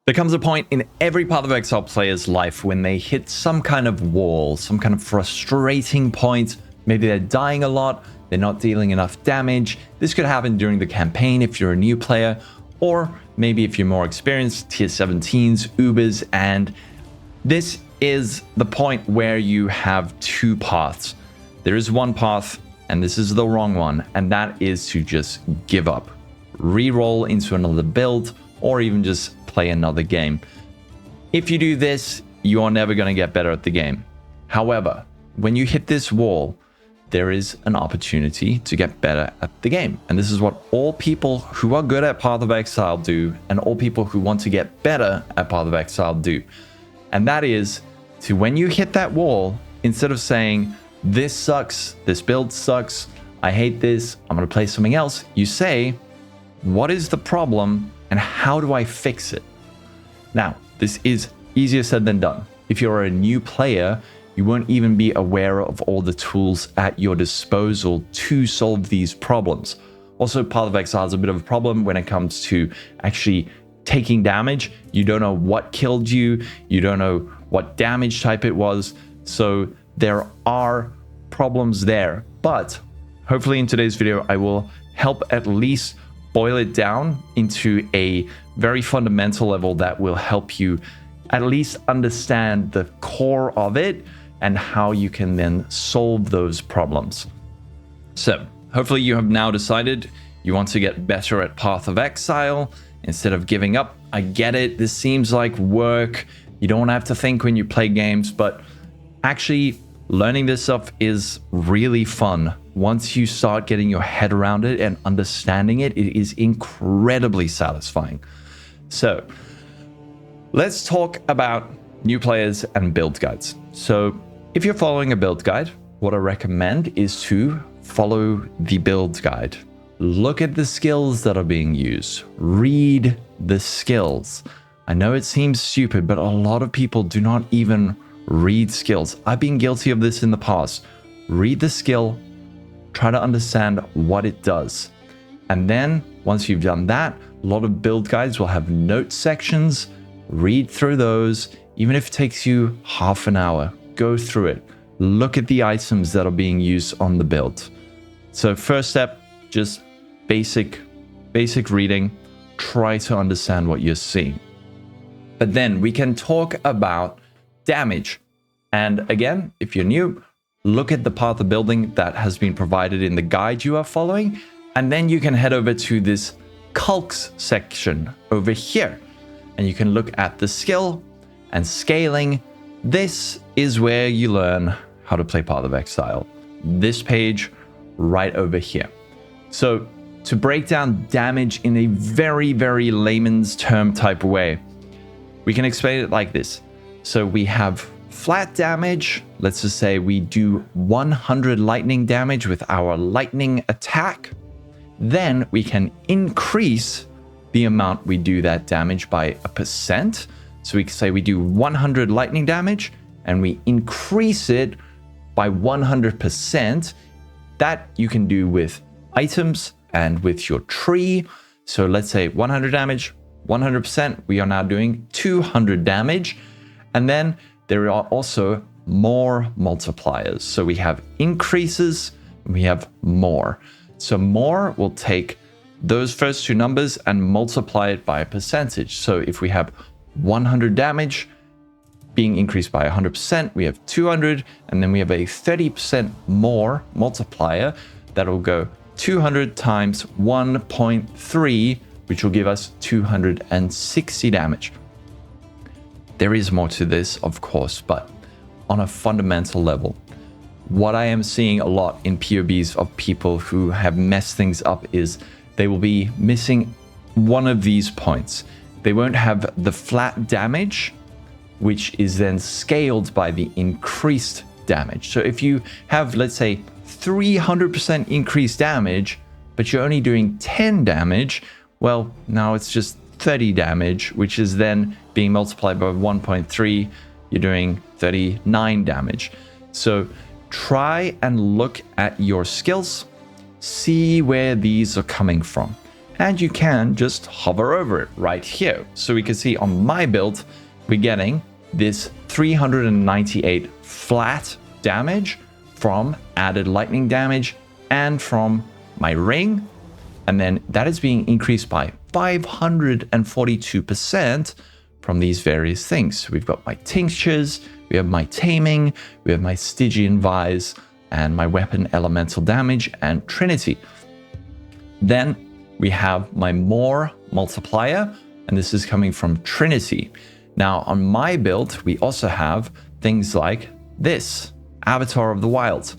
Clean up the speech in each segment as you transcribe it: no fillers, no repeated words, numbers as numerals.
There comes a point in every Path of Exile player's life when they hit some kind of wall, some kind of frustrating point. Maybe they're dying a lot, they're not dealing enough damage. This could happen during the campaign if you're a new player, or maybe if you're more experienced, tier 17s, Ubers, and this is the point where you have two paths. There is one path, and this is the wrong one, and that is to just give up, re-roll into another build, or even just play another game. If you do this, you are never going to get better at the game. However, when you hit this wall, there is an opportunity to get better at the game. And this is what all people who are good at Path of Exile do, and all people who want to get better at Path of Exile do. And that is to, when you hit that wall, instead of saying, this sucks, this build sucks, I hate this, I'm going to play something else, you say, what is the problem and how do I fix it? Now, this is easier said than done. If you're a new player, you won't even be aware of all the tools at your disposal to solve these problems. Also, Path of Exile is a bit of a problem when it comes to actually taking damage. You don't know what killed you. You don't know what damage type it was. So there are problems there. But hopefully in today's video, I will help at least boil it down into a very fundamental level that will help you at least understand the core of it and how you can then solve those problems. So hopefully you have now decided you want to get better at Path of Exile instead of giving up. I get it. This seems like work. You don't have to think when you play games, but actually learning this stuff is really fun. Once you start getting your head around it and understanding it, it is incredibly satisfying. So let's talk about new players and build guides. So if you're following a build guide, what I recommend is to follow the build guide. Look at the skills that are being used. Read the skills. I know it seems stupid, but a lot of people do not even read skills. I've been guilty of this in the past. Read the skill, try to understand what it does. And then once you've done that, a lot of build guides will have note sections. Read through those. Even if it takes you half an hour, go through it. Look at the items that are being used on the build. So first step, just basic reading. Try to understand what you're seeing. But then we can talk about damage. And again, if you're new, look at the path of building that has been provided in the guide you are following. And then you can head over to this calcs section over here. And you can look at the skill and scaling. This is where you learn how to play Path of Exile. This page right over here. So to break down damage in a very, very layman's term type way, we can explain it like this. So we have flat damage. Let's just say we do 100 lightning damage with our lightning attack. Then we can increase the amount we do that damage by 1%. So we can say we do 100 lightning damage and we increase it by 100%. That you can do with items and with your tree. So let's say 100 damage, 100%, we are now doing 200 damage. And then there are also more multipliers. So we have increases, we have more. So more will take those first two numbers and multiply it by a percentage. So if we have 100 damage being increased by 100%, we have 200, and then we have a 30% more multiplier that will go 200 times 1.3, which will give us 260 damage. There is more to this, of course, but on a fundamental level, what I am seeing a lot in POBs of people who have messed things up is they will be missing one of these points. They won't have the flat damage, which is then scaled by the increased damage. So if you have, let's say, 300% increased damage, but you're only doing 10 damage, well, now it's just 30 damage, which is then being multiplied by 1.3, you're doing 39 damage. So try and look at your skills, see where these are coming from. and you can just hover over it right here. So we can see on my build, we're getting this 398 flat damage from added lightning damage and from my ring. And then that is being increased by 542% from these various things. So we've got my tinctures, we have my taming, we have my Stygian Vise, and my weapon elemental damage and Trinity. Then we have my more multiplier, and this is coming from Trinity. Now on my build, we also have things like this, Avatar of the Wild.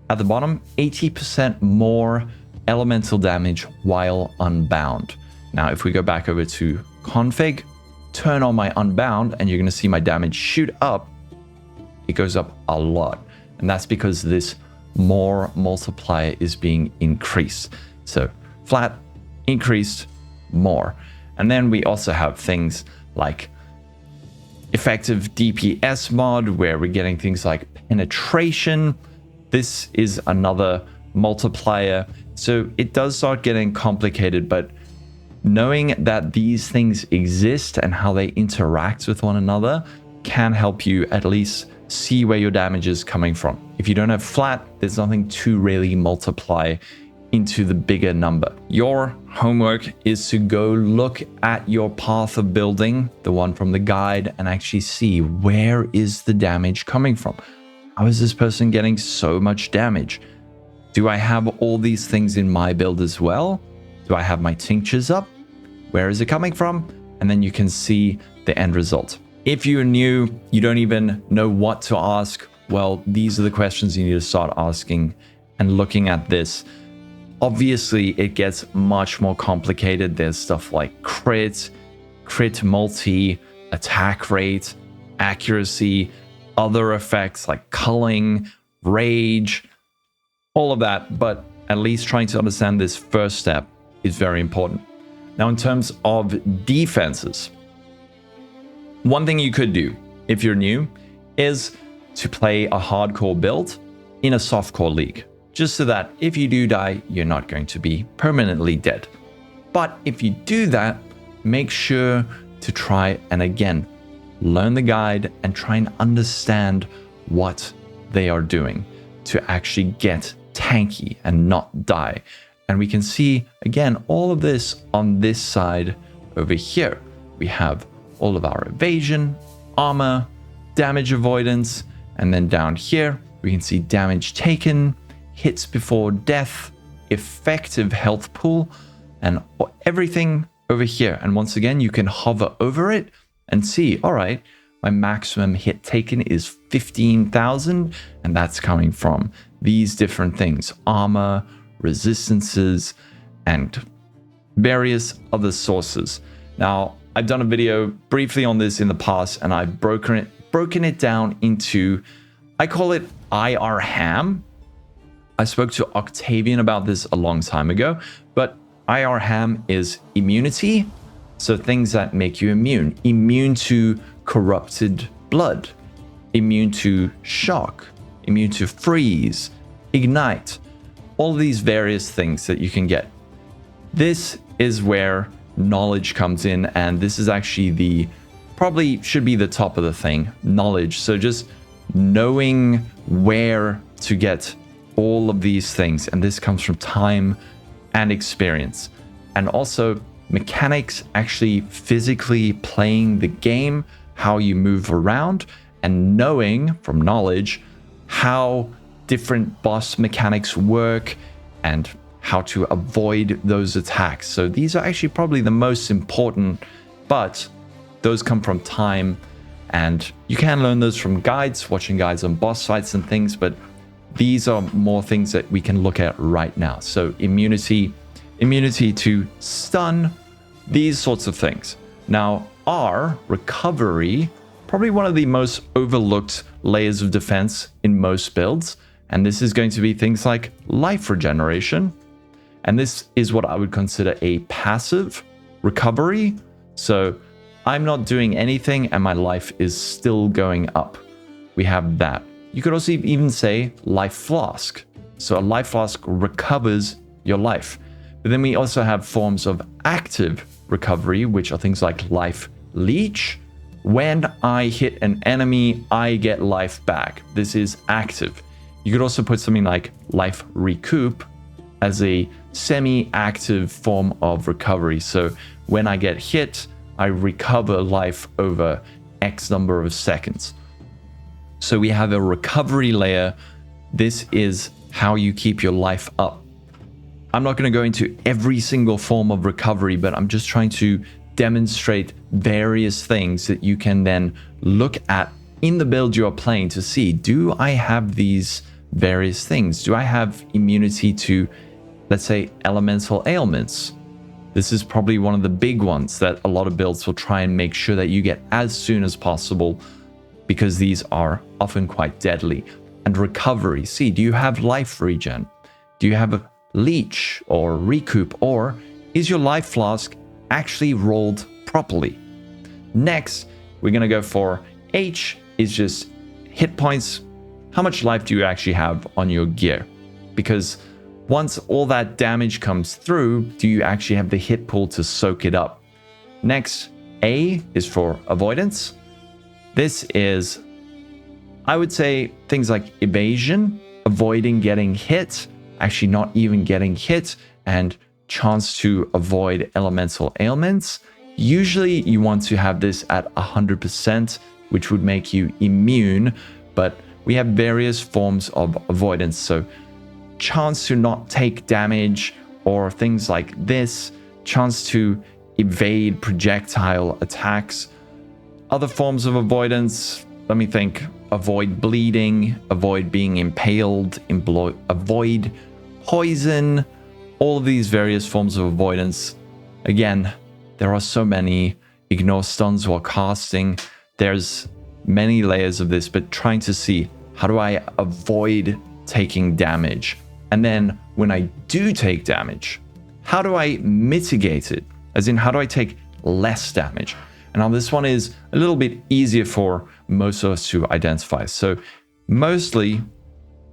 At the bottom, 80% more elemental damage while unbound. Now if we go back over to config, turn on my unbound, and you're going to see my damage shoot up. It goes up a lot, and that's because this more multiplier is being increased. So flat, increased, more. And then we also have things like effective DPS mod, where we're getting things like penetration. This is another multiplier. So it does start getting complicated, but knowing that these things exist and how they interact with one another can help you at least see where your damage is coming from. If you don't have flat, there's nothing to really multiply into the bigger number. Your homework is to go look at your path of building, the one from the guide, and actually see where is the damage coming from. How is this person getting so much damage? Do I have all these things in my build as well? Do I have my tinctures up? Where is it coming from? And then you can see the end result. If you're new, you don't even know what to ask, well, these are the questions you need to start asking and looking at this. Obviously, it gets much more complicated. There's stuff like crit multi, attack rate, accuracy, other effects like culling, rage, all of that. But at least trying to understand this first step is very important. Now, in terms of defenses, one thing you could do if you're new is to play a hardcore build in a softcore league, just so that if you do die, you're not going to be permanently dead. But if you do that, make sure to try and again, learn the guide and try and understand what they are doing to actually get tanky and not die. And we can see, again, all of this on this side over here. We have all of our evasion, armor, damage avoidance, and then down here, we can see damage taken, hits before death, effective health pool, and everything over here. And once again, you can hover over it and see, all right, my maximum hit taken is 15,000, and that's coming from these different things, armor, resistances, and various other sources. Now, I've done a video briefly on this in the past, and I've broken it down into, I call it IR ham. I spoke to Octavian about this a long time ago, but IR ham is immunity. So things that make you immune to corrupted blood, immune to shock, immune to freeze, ignite, all these various things that you can get. This is where knowledge comes in, and this is actually probably should be the top of the thing, knowledge. So just knowing where to get all of these things, and this comes from time and experience, and also mechanics, actually physically playing the game, how you move around, and knowing from knowledge how different boss mechanics work and how to avoid those attacks. So these are actually probably the most important, but those come from time, and you can learn those from guides, watching guides on boss fights and things, but these are more things that we can look at right now. So immunity to stun, these sorts of things. Now, R, recovery, probably one of the most overlooked layers of defense in most builds. And this is going to be things like life regeneration. And this is what I would consider a passive recovery. So I'm not doing anything and my life is still going up. We have that. You could also even say life flask. So a life flask recovers your life. But then we also have forms of active recovery, which are things like life leech. When I hit an enemy, I get life back. This is active. You could also put something like life recoup as a semi-active form of recovery. So when I get hit, I recover life over X number of seconds. So we have a recovery layer. This is how you keep your life up. I'm not going to go into every single form of recovery, but I'm just trying to demonstrate various things that you can then look at in the build you're playing to see, do I have these various things? Do I have immunity to, let's say, elemental ailments? This is probably one of the big ones that a lot of builds will try and make sure that you get as soon as possible, because these are often quite deadly. And recovery, see, do you have life regen? Do you have a leech or recoup, or is your life flask actually rolled properly? Next, we're going to go for H, is just hit points. How much life do you actually have on your gear? Because once all that damage comes through, do you actually have the hit pool to soak it up? Next, A is for avoidance. This is, I would say, things like evasion, avoiding getting hit, actually not even getting hit, and chance to avoid elemental ailments. Usually you want to have this at 100%, which would make you immune, but we have various forms of avoidance. So chance to not take damage, or things like this, chance to evade projectile attacks. Other forms of avoidance, let me think, avoid bleeding, avoid being impaled, avoid poison, all of these various forms of avoidance. Again, there are so many. Ignore stuns while casting. There's many layers of this, but trying to see, how do I avoid taking damage? And then when I do take damage, how do I mitigate it? As in, how do I take less damage? And now this one is a little bit easier for most of us to identify. So mostly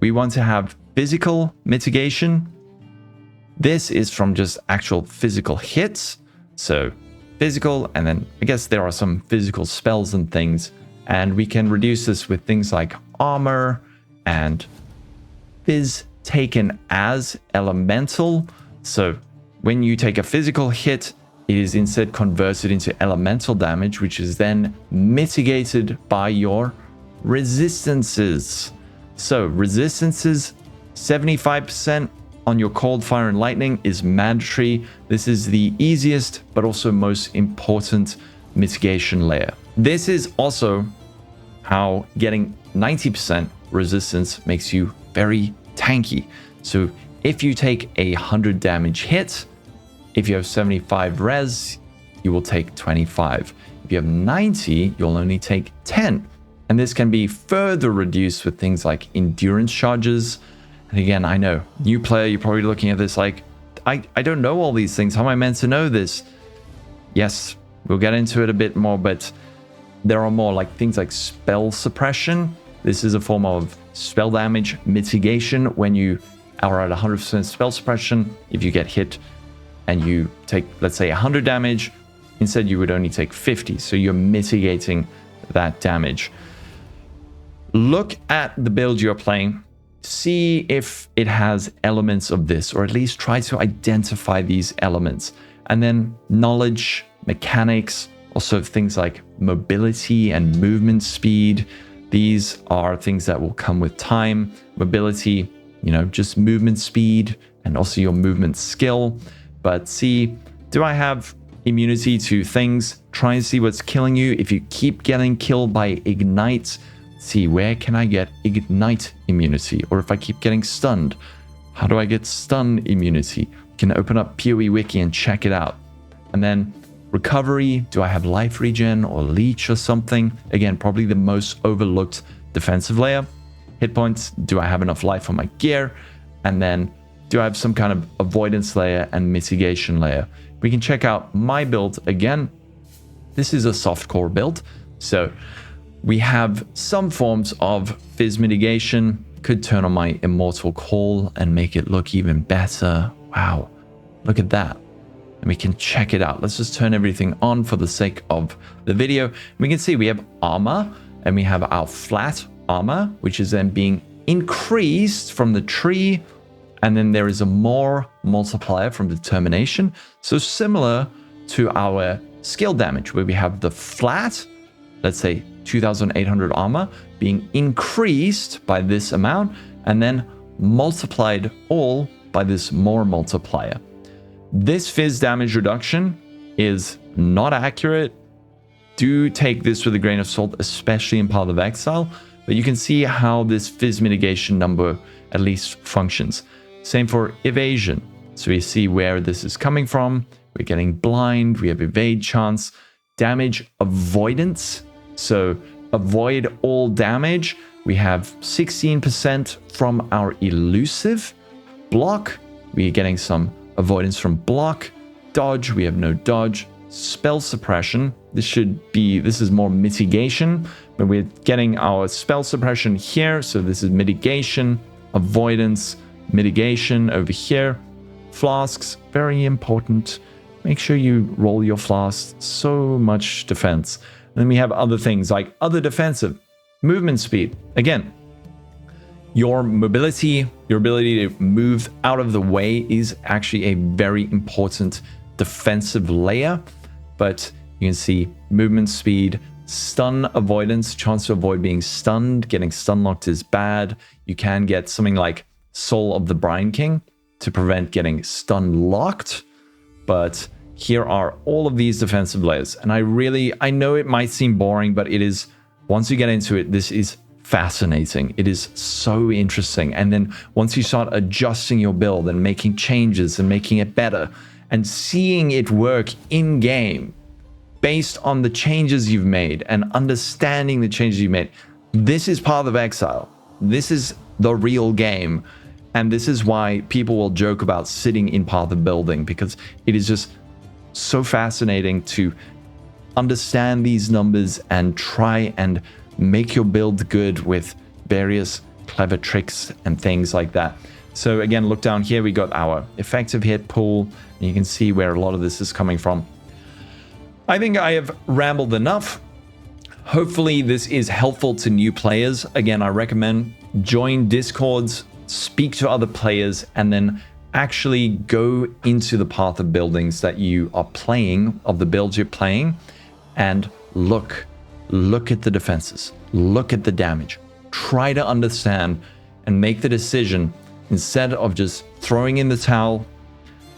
we want to have physical mitigation. This is from just actual physical hits. So physical, and then I guess there are some physical spells and things. And we can reduce this with things like armor and phys taken as elemental. So when you take a physical hit, it is instead converted into elemental damage, which is then mitigated by your resistances. So resistances, 75% on your cold, fire, and lightning is mandatory. This is the easiest, but also most important mitigation layer. This is also how getting 90% resistance makes you very tanky. So if you take 100 damage hit, if you have 75 res, you will take 25. If you have 90, you'll only take 10. And this can be further reduced with things like endurance charges. And again, I know, new player, you're probably looking at this like, I don't know all these things. How am I meant to know this? Yes, we'll get into it a bit more, but there are more like things like spell suppression. This is a form of spell damage mitigation. When you are at 100% spell suppression, if you get hit and you take, let's say, 100 damage, instead you would only take 50. So you're mitigating that damage. Look at the build you're playing. See if it has elements of this, or at least try to identify these elements. And then knowledge, mechanics, also things like mobility and movement speed. These are things that will come with time. Mobility, you know, just movement speed, and also your movement skill. But see, do I have immunity to things? Try and see what's killing you. If you keep getting killed by ignite, see, where can I get ignite immunity? Or if I keep getting stunned, how do I get stun immunity? You can open up PoE Wiki and check it out. And then recovery, do I have life regen or leech or something? Again, probably the most overlooked defensive layer. Hit points, do I have enough life on my gear? And then do I have some kind of avoidance layer and mitigation layer? We can check out my build again. This is a soft core build. So we have some forms of phys mitigation. Could turn on my immortal call and make it look even better. Wow. Look at that. And we can check it out. Let's just turn everything on for the sake of the video. We can see we have armor and we have our flat armor, which is then being increased from the tree. And then there is a more multiplier from determination. So similar to our skill damage, where we have the flat, let's say 2,800 armor being increased by this amount and then multiplied all by this more multiplier. This fizz damage reduction is not accurate. Do take this with a grain of salt, especially in Path of Exile, but you can see how this fizz mitigation number at least functions. Same for evasion. So we see where this is coming from. We're getting blind, we have evade chance, damage avoidance. So avoid all damage. We have 16% from our elusive. Block, we're getting some avoidance from block. Dodge, we have no dodge. Spell suppression, this is more mitigation, but we're getting our spell suppression here. So this is mitigation, avoidance, mitigation over here. Flasks, very important. Make sure you roll your flasks. So much defense. And then we have other things like other defensive, movement speed. Again, your mobility, your ability to move out of the way is actually a very important defensive layer. But you can see movement speed, stun avoidance, chance to avoid being stunned. Getting stun locked is bad. You can get something like Soul of the Brine King to prevent getting stun locked. But here are all of these defensive layers. And I know it might seem boring, but it is, once you get into it, this is fascinating. It is so interesting. And then once you start adjusting your build and making changes and making it better and seeing it work in game based on the changes you've made and understanding the changes you made, this is Path of Exile. This is the real game. And this is why people will joke about sitting in Path of Building, because it is just so fascinating to understand these numbers and try and make your build good with various clever tricks and things like that. So again, look down here, we got our effective hit pool, and you can see where a lot of this is coming from. I think I have rambled enough. Hopefully this is helpful to new players. Again, I recommend join Discords, speak to other players, and then actually go into the Path of Buildings that you are playing, of the builds you're playing, and look at the defenses, look at the damage, try to understand and make the decision instead of just throwing in the towel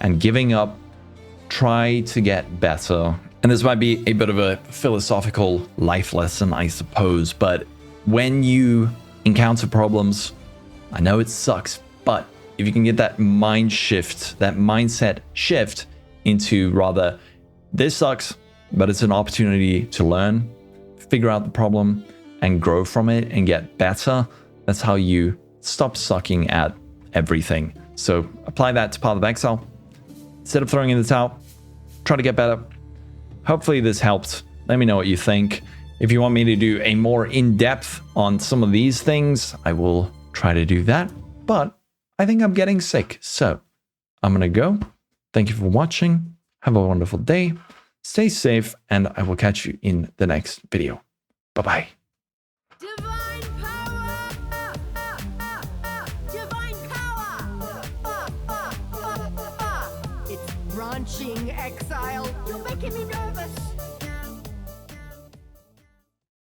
and giving up. Try to get better. And this might be a bit of a philosophical life lesson, I suppose, but when you encounter problems, I know it sucks, but if you can get that mind shift, that mindset shift into rather, this sucks, but it's an opportunity to learn, figure out the problem, and grow from it and get better. That's how you stop sucking at everything. So apply that to Path of Exile. Instead of throwing in the towel, try to get better. Hopefully this helped. Let me know what you think. If you want me to do a more in-depth on some of these things, I will try to do that. But I think I'm getting sick, so I'm gonna go. Thank you for watching. Have a wonderful day. Stay safe, and I will catch you in the next video. Bye-bye.